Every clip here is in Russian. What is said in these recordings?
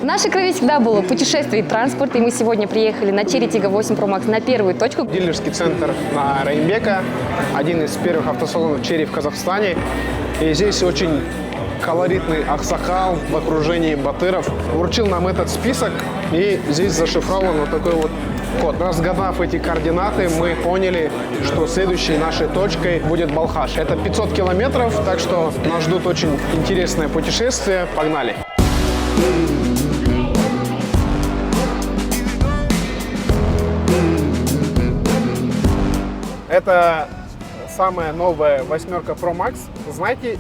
В нашей крови всегда было путешествие и транспорт, и мы сегодня приехали на Chery Tiggo 8 Pro Max на первую точку. Дилерский центр на Райымбека, один из первых автосалонов Chery в Казахстане. И здесь очень колоритный аксакал в окружении батыров вручил нам этот список, и здесь зашифрован вот такой вот код. Разгадав эти координаты, мы поняли, что следующей нашей точкой будет Балхаш. Это 500 километров, так что нас ждут очень интересное путешествие. Погнали! Это самая новая восьмерка Pro Max. Знаете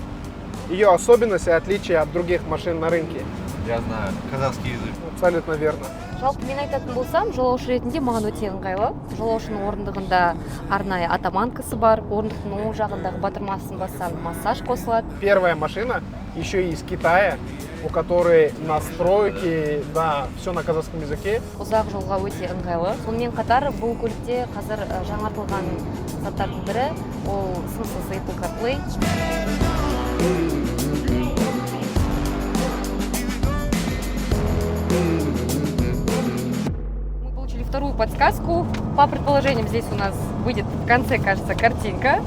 ее особенность и отличие от других машин на рынке? Я знаю, казахский язык. Абсолютно верно. Жалпы мен айтатын болсам, жолаушы ретінде маған өте ыңғайлы. Жолаушының орындығында арнайы атаманкасы бар, орындықтың оң жағындағы батырмасын бассаң массаж қосылады. Первая машина еще и из Китая, у которой настройки, да, все на казахском языке. Ұзақ жолға өте ыңғайлы. Сонымен қатар бұл көлікте қазір жаңартылған заттардың бірі ол сымсыз Apple CarPlay. Мы получили вторую подсказку. По предположениям, здесь у нас выйдет в конце, кажется, картинка.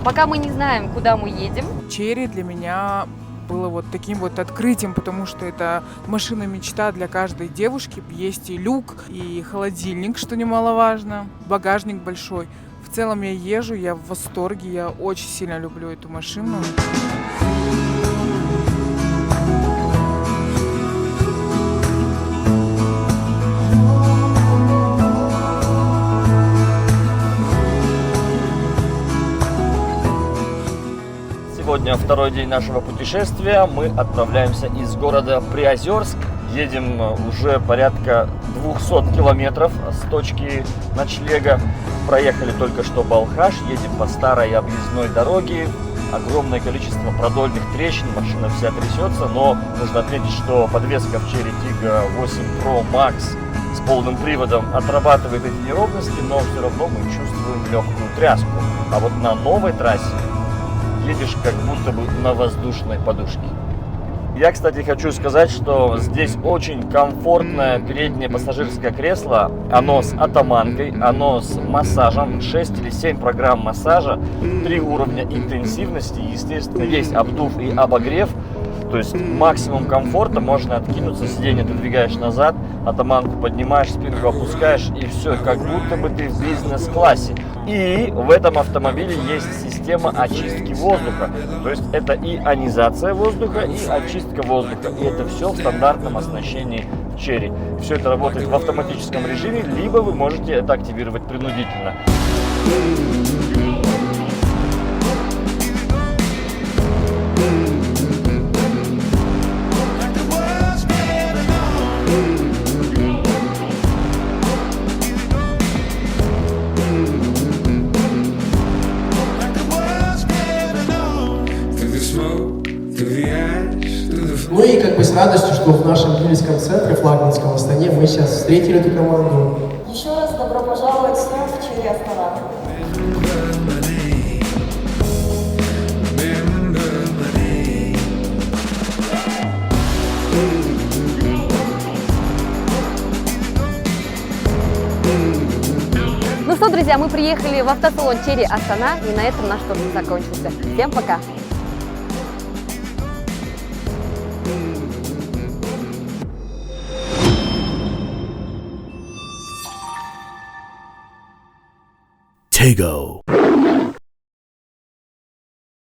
Пока мы не знаем, куда мы едем. Chery для меня было вот таким вот открытием, потому что это машина-мечта для каждой девушки. Есть и люк, и холодильник, что немаловажно, багажник большой. В целом я езжу, я в восторге, я очень сильно люблю эту машину. Сегодня второй день нашего путешествия. Мы отправляемся из города Приозерск. Едем уже порядка 200 километров с точки ночлега. Проехали только что Балхаш. Едем по старой объездной дороге. Огромное количество продольных трещин. Машина вся трясется. Но нужно отметить, что подвеска в Chery Tiggo 8 Pro Max с полным приводом отрабатывает эти неровности, но все равно мы чувствуем легкую тряску. А вот на новой трассе едешь как будто бы на воздушной подушке. Я, кстати, хочу сказать, что здесь очень комфортное переднее пассажирское кресло. Оно с атаманкой, оно с массажем, 6 или 7 программ массажа, 3 уровня интенсивности. Естественно, есть обдув и обогрев. То есть максимум комфорта, можно откинуться, сиденье ты двигаешь назад, атаманку поднимаешь, спинку опускаешь, и все, как будто бы ты в бизнес-классе. И в этом автомобиле есть система очистки воздуха. То есть это и ионизация воздуха, и очистка воздуха. И это все в стандартном оснащении Chery. Все это работает в автоматическом режиме, либо вы можете это активировать принудительно. Ну и как бы с радостью, что в нашем дилерском центре флагманском в Астане мы сейчас встретили эту команду. Еще раз добро пожаловать всем в Chery Астана. Ну что, друзья, мы приехали в автосалон Chery Астана, и на этом наш тур закончился. Всем пока! Tiggo.